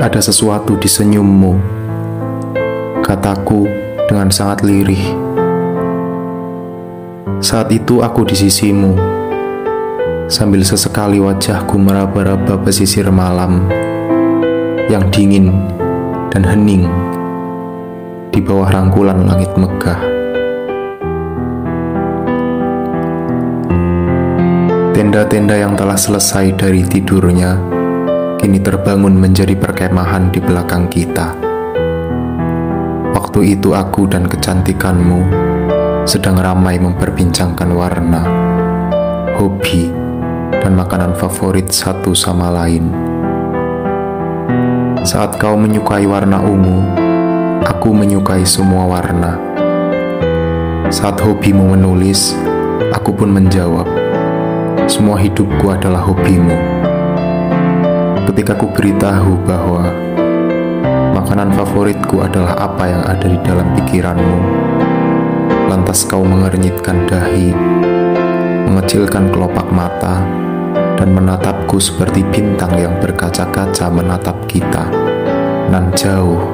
Ada sesuatu di senyummu, kataku dengan sangat lirih. Saat itu aku di sisimu, sambil sesekali wajahku meraba-raba pesisir malam yang dingin dan hening di bawah rangkulan langit megah. Tenda-tenda yang telah selesai dari tidurnya kini terbangun menjadi perkemahan di belakang kita. Waktu itu aku dan kecantikanmu sedang ramai memperbincangkan warna, hobi, dan makanan favorit satu sama lain. Saat kau menyukai warna ungu, aku menyukai semua warna. Saat hobimu menulis, aku pun menjawab, semua hidupku adalah hobimu. Ketika ku beritahu bahwa makanan favoritku adalah apa yang ada di dalam pikiranmu, lantas kau mengernyitkan dahi, mengecilkan kelopak mata, dan menatapku seperti bintang yang berkaca-kaca menatap kita, nan jauh,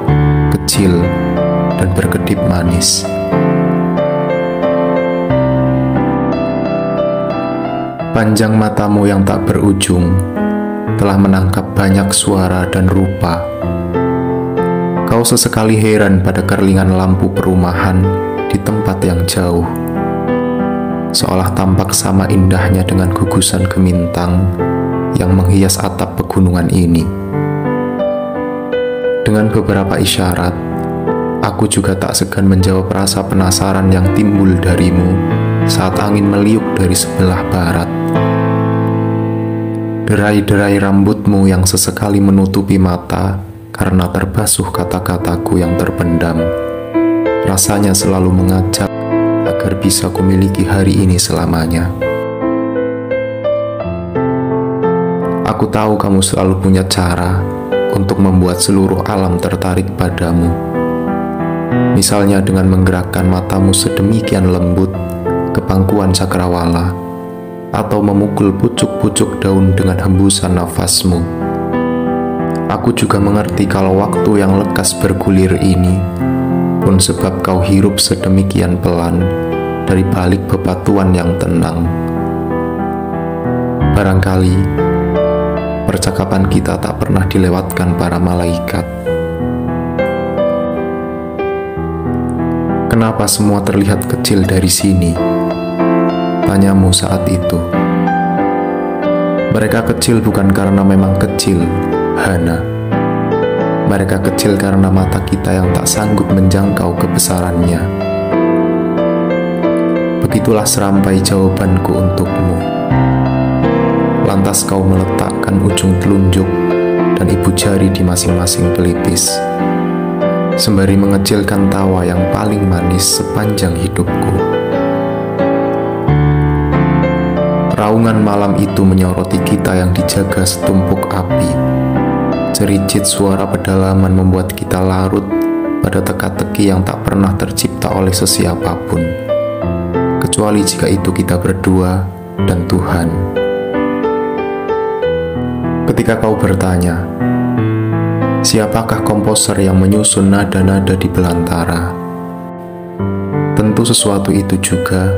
kecil, dan berkedip manis. Panjang matamu yang tak berujung telah menangkap banyak suara dan rupa. Kau sesekali heran pada kerlingan lampu perumahan di tempat yang jauh, seolah tampak sama indahnya dengan gugusan gemintang yang menghias atap pegunungan ini. Dengan beberapa isyarat, aku juga tak segan menjawab rasa penasaran yang timbul darimu saat angin meliuk dari sebelah barat. Derai-derai rambutmu yang sesekali menutupi mata karena terbasuh kata-kataku yang terpendam, rasanya selalu mengajak agar bisa kumiliki hari ini selamanya. Aku tahu kamu selalu punya cara untuk membuat seluruh alam tertarik padamu. Misalnya dengan menggerakkan matamu sedemikian lembut ke pangkuan cakrawala, atau memukul pucuk-pucuk daun dengan hembusan nafasmu. Aku juga mengerti kalau waktu yang lekas bergulir ini pun sebab kau hirup sedemikian pelan dari balik bebatuan yang tenang. Barangkali percakapan kita tak pernah dilewatkan para malaikat. Kenapa semua terlihat kecil dari sini? Tanyamu saat itu. Mereka kecil bukan karena memang kecil, Hana. Mereka kecil karena mata kita yang tak sanggup menjangkau kebesarannya. Begitulah serampai jawabanku untukmu. Lantas kau meletakkan ujung telunjuk dan ibu jari di masing-masing pelipis, sembari mengecilkan tawa yang paling manis sepanjang hidupku. Raungan malam itu menyoroti kita yang dijaga setumpuk api. Cericit suara pedalaman membuat kita larut pada teka-teki yang tak pernah tercipta oleh sesiapapun, kecuali jika itu kita berdua dan Tuhan. Ketika kau bertanya, siapakah komposer yang menyusun nada-nada di belantara? Tentu sesuatu itu juga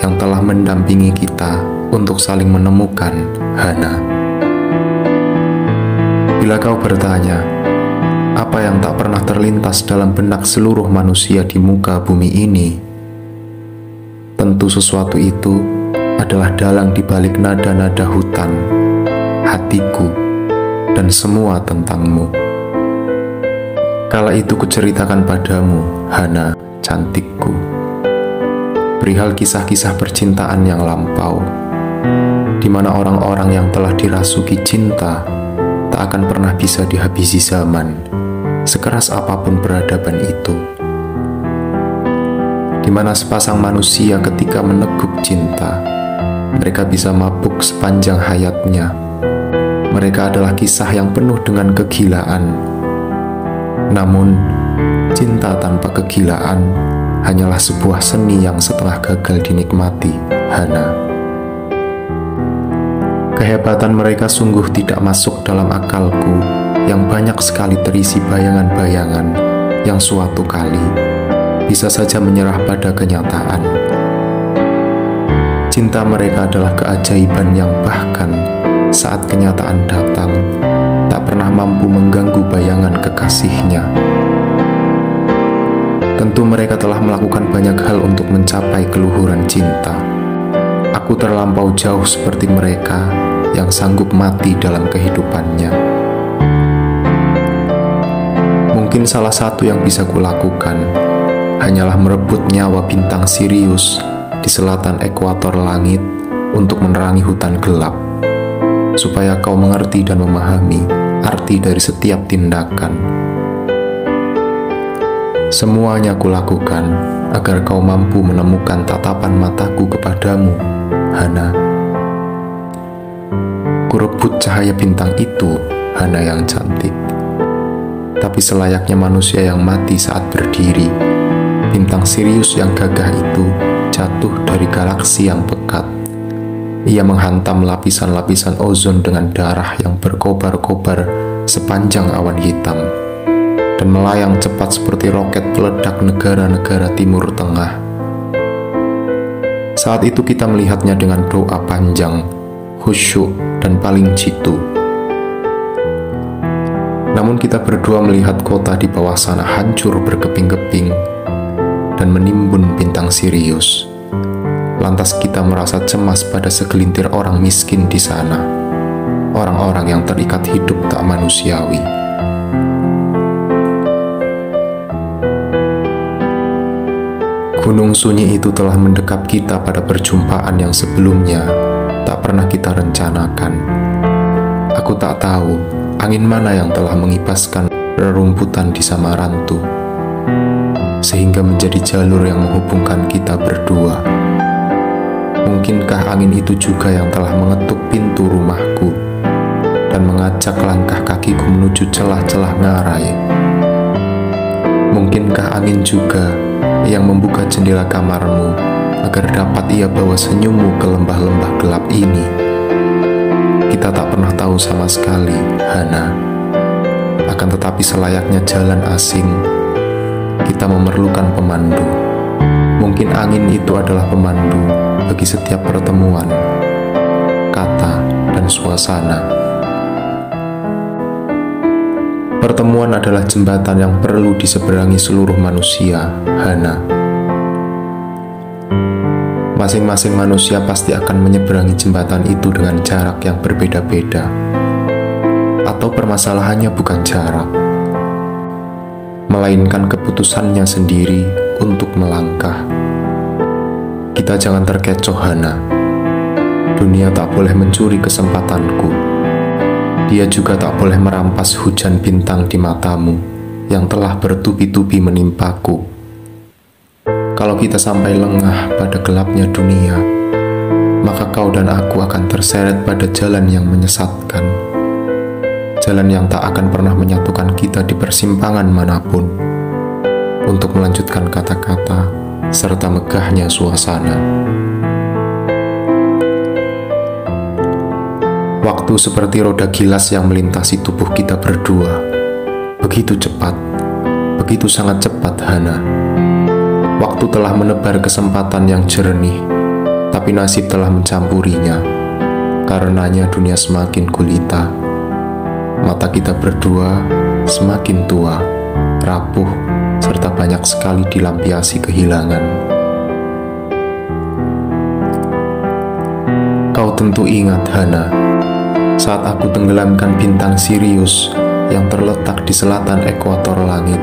yang telah mendampingi kita untuk saling menemukan, Hana. Bila kau bertanya, apa yang tak pernah terlintas dalam benak seluruh manusia di muka bumi ini? Tentu sesuatu itu adalah dalang di balik nada-nada hutan, hatiku, dan semua tentangmu. Kala itu kuceritakan padamu, Hana, cantikku, perihal kisah-kisah percintaan yang lampau, di mana orang-orang yang telah dirasuki cinta tak akan pernah bisa dihabisi zaman, sekeras apapun peradaban itu. Di mana sepasang manusia ketika meneguk cinta, mereka bisa mabuk sepanjang hayatnya. Mereka adalah kisah yang penuh dengan kegilaan. Namun, cinta tanpa kegilaan hanyalah sebuah seni yang setengah gagal dinikmati, Hana. Kehebatan mereka sungguh tidak masuk dalam akalku yang banyak sekali terisi bayangan-bayangan yang suatu kali bisa saja menyerah pada kenyataan. Cinta mereka adalah keajaiban yang bahkan saat kenyataan datang tak pernah mampu mengganggu bayangan kekasihnya. Tentu mereka telah melakukan banyak hal untuk mencapai keluhuran cinta. Aku terlampau jauh seperti mereka yang sanggup mati dalam kehidupannya. Mungkin salah satu yang bisa kulakukan hanyalah merebut nyawa bintang Sirius di selatan ekuator langit untuk menerangi hutan gelap, supaya kau mengerti dan memahami arti dari setiap tindakan. Semuanya kulakukan agar kau mampu menemukan tatapan mataku kepadamu, Hana. Kurebut cahaya bintang itu, Hana yang cantik. Tapi selayaknya manusia yang mati saat berdiri, bintang Sirius yang gagah itu jatuh dari galaksi yang pekat. Ia menghantam lapisan-lapisan ozon dengan darah yang berkobar-kobar sepanjang awan hitam, dan melayang cepat seperti roket peledak negara-negara Timur Tengah. Saat itu kita melihatnya dengan doa panjang, khusyuk, dan paling jitu. Namun kita berdua melihat kota di bawah sana hancur berkeping-keping dan menimbun bintang Sirius. Lantas kita merasa cemas pada segelintir orang miskin di sana, orang-orang yang terikat hidup tak manusiawi. Gunung sunyi itu telah mendekap kita pada perjumpaan yang sebelumnya tak pernah kita rencanakan. Aku tak tahu angin mana yang telah mengibaskan rerumputan di Samarantu, sehingga menjadi jalur yang menghubungkan kita berdua. Mungkinkah angin itu juga yang telah mengetuk pintu rumahku dan mengajak langkah kakiku menuju celah-celah ngarai? Mungkinkah angin juga yang membuka jendela kamarmu agar dapat ia bawa senyummu ke lembah-lembah gelap ini? Kita tak pernah tahu sama sekali, Hana. Akan tetapi selayaknya jalan asing, kita memerlukan pemandu. Mungkin angin itu adalah pemandu bagi setiap pertemuan, kata, dan suasana. Pertemuan adalah jembatan yang perlu diseberangi seluruh manusia, Hana. Masing-masing manusia pasti akan menyeberangi jembatan itu dengan jarak yang berbeda-beda. Atau permasalahannya bukan jarak, melainkan keputusannya sendiri untuk melangkah. Kita jangan terkecoh, Hana. Dunia tak boleh mencuri kesempatanku. Dia juga tak boleh merampas hujan bintang di matamu yang telah bertubi-tubi menimpaku. Kalau kita sampai lengah pada gelapnya dunia, maka kau dan aku akan terseret pada jalan yang menyesatkan. Jalan yang tak akan pernah menyatukan kita di persimpangan manapun untuk melanjutkan kata-kata serta megahnya suasana. Waktu seperti roda gilas yang melintasi tubuh kita berdua. Begitu cepat, begitu sangat cepat, Hana. Waktu telah menebar kesempatan yang jernih, tapi nasib telah mencampurinya. Karenanya dunia semakin gulita. Mata kita berdua semakin tua, rapuh, serta banyak sekali dilampiasi kehilangan. Kau tentu ingat, Hana, saat aku tenggelamkan bintang Sirius yang terletak di selatan ekuator langit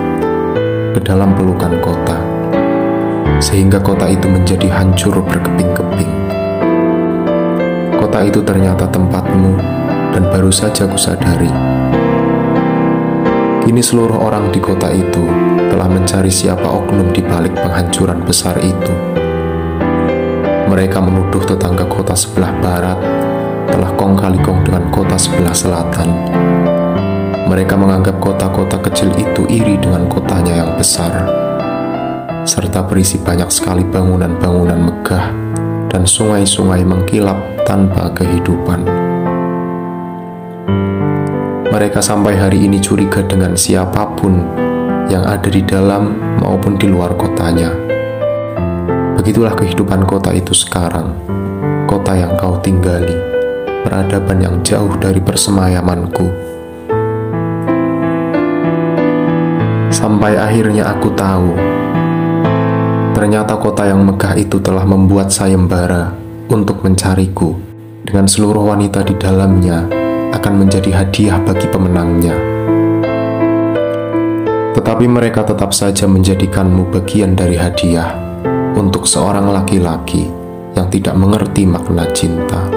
ke dalam pelukan kota, sehingga kota itu menjadi hancur berkeping-keping. Kota itu ternyata tempatmu, dan baru saja kusadari. Kini seluruh orang di kota itu telah mencari siapa oknum di balik penghancuran besar itu. Mereka menuduh tetangga kota sebelah barat telah kong kali kong dengan kota sebelah selatan. Mereka menganggap kota-kota kecil itu iri dengan kotanya yang besar, serta berisi banyak sekali bangunan-bangunan megah dan sungai-sungai mengkilap tanpa kehidupan. Mereka sampai hari ini curiga dengan siapapun yang ada di dalam maupun di luar kotanya. Begitulah kehidupan kota itu sekarang. Kota yang kau tinggali, peradaban yang jauh dari persemayamanku. Sampai akhirnya aku tahu, ternyata kota yang megah itu telah membuat sayembara untuk mencariku, dengan seluruh wanita di dalamnya akan menjadi hadiah bagi pemenangnya. Tetapi mereka tetap saja menjadikanmu bagian dari hadiah untuk seorang laki-laki yang tidak mengerti makna cinta,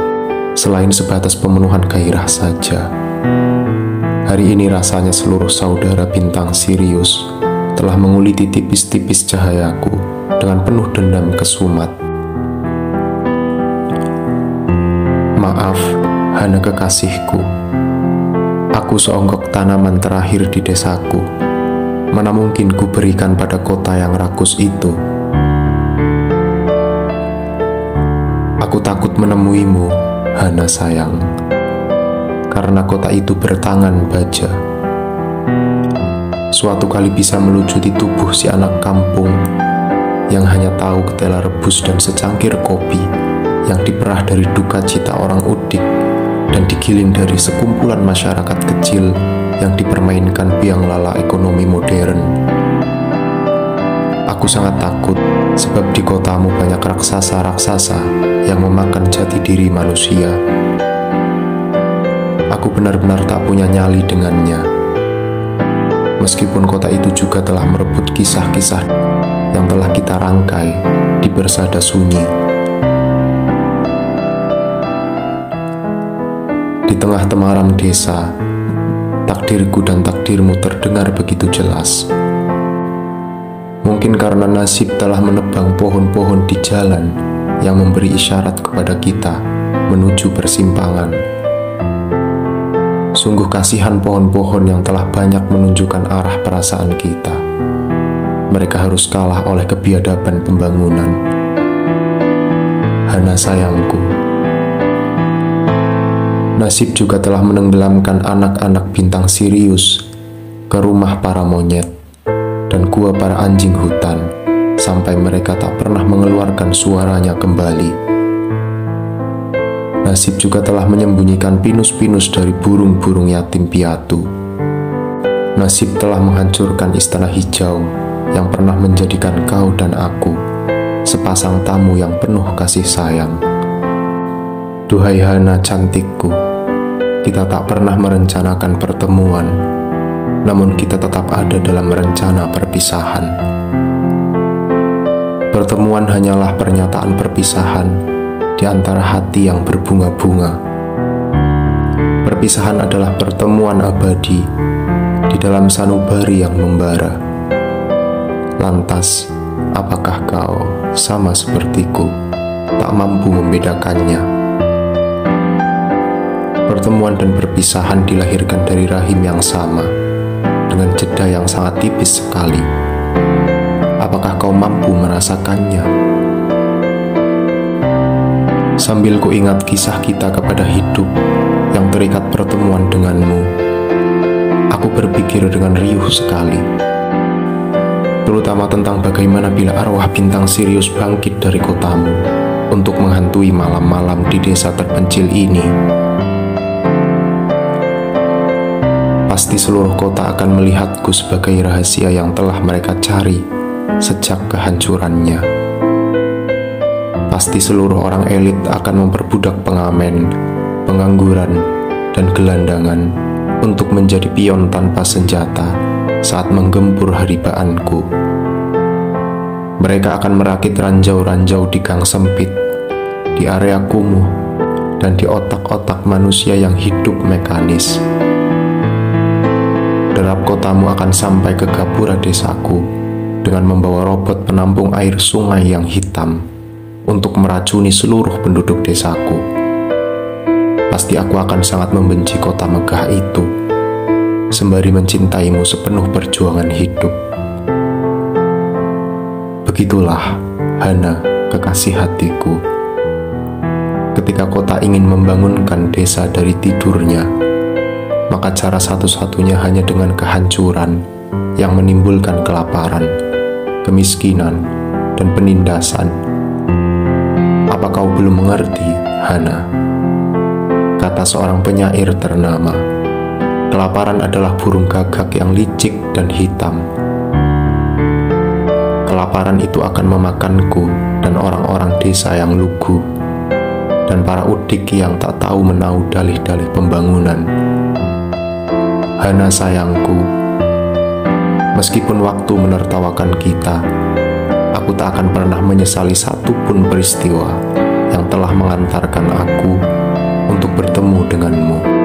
selain sebatas pemenuhan gairah saja. Hari ini rasanya seluruh saudara bintang Sirius telah menguliti tipis-tipis cahayaku dengan penuh dendam kesumat. Maaf, Hana kekasihku. Aku seonggok tanaman terakhir di desaku. Mana mungkin ku berikan pada kota yang rakus itu. Aku takut menemuimu, Hana sayang, karena kota itu bertangan baja. Suatu kali bisa melucuti tubuh si anak kampung yang hanya tahu ketela rebus dan secangkir kopi yang diperah dari duka cita orang udik dan digiling dari sekumpulan masyarakat kecil yang dipermainkan biang lala ekonomi modern. Aku sangat takut sebab di kotamu banyak raksasa-raksasa yang memakan jati diri manusia. Aku benar-benar tak punya nyali dengannya. Meskipun kota itu juga telah merebut kisah-kisah yang telah kita rangkai di bersada sunyi. Di tengah temaram desa, takdirku dan takdirmu terdengar begitu jelas. Mungkin karena nasib telah menebang pohon-pohon di jalan yang memberi isyarat kepada kita menuju persimpangan. Sungguh kasihan pohon-pohon yang telah banyak menunjukkan arah perasaan kita. Mereka harus kalah oleh kebiadaban pembangunan. Hana sayangku, nasib juga telah menenggelamkan anak-anak bintang Sirius ke rumah para monyet dan gua para anjing hutan sampai mereka tak pernah mengeluarkan suaranya kembali. Nasib juga telah menyembunyikan pinus-pinus dari burung-burung yatim piatu. Nasib telah menghancurkan istana hijau yang pernah menjadikan kau dan aku sepasang tamu yang penuh kasih sayang. Duhai Hana cantikku, kita tak pernah merencanakan pertemuan, namun kita tetap ada dalam rencana perpisahan. Pertemuan hanyalah pernyataan perpisahan di antara hati yang berbunga-bunga. Perpisahan adalah pertemuan abadi di dalam sanubari yang membara. Lantas, apakah kau sama sepertiku, tak mampu membedakannya? Pertemuan dan perpisahan dilahirkan dari rahim yang sama, dengan jeda yang sangat tipis sekali. Apakah kau mampu merasakannya? Sambil ku ingat kisah kita kepada hidup yang terikat pertemuan denganmu, aku berpikir dengan riuh sekali, terutama tentang bagaimana bila arwah bintang Sirius bangkit dari kotamu untuk menghantui malam-malam di desa terpencil ini. Pasti seluruh kota akan melihatku sebagai rahasia yang telah mereka cari sejak kehancurannya. Pasti seluruh orang elit akan memperbudak pengamen, pengangguran, dan gelandangan untuk menjadi pion tanpa senjata saat menggempur haribaanku. Mereka akan merakit ranjau-ranjau di gang sempit, di area kumuh, dan di otak-otak manusia yang hidup mekanis. Derap kotamu akan sampai ke gapura desaku dengan membawa robot penampung air sungai yang hitam untuk meracuni seluruh penduduk desaku. Pasti aku akan sangat membenci kota megah itu, sembari mencintaimu sepenuh perjuangan hidup. Begitulah, Hana, kekasih hatiku. Ketika kota ingin membangunkan desa dari tidurnya, maka cara satu-satunya hanya dengan kehancuran yang menimbulkan kelaparan, kemiskinan, dan penindasan. Apa kau belum mengerti, Hana? Kata seorang penyair ternama, kelaparan adalah burung gagak yang licik dan hitam. Kelaparan itu akan memakanku dan orang-orang desa yang lugu, dan para udik yang tak tahu menau dalih-dalih pembangunan. Hana sayangku, meskipun waktu menertawakan kita, aku tak akan pernah menyesali satupun peristiwa yang telah mengantarkan aku untuk bertemu denganmu.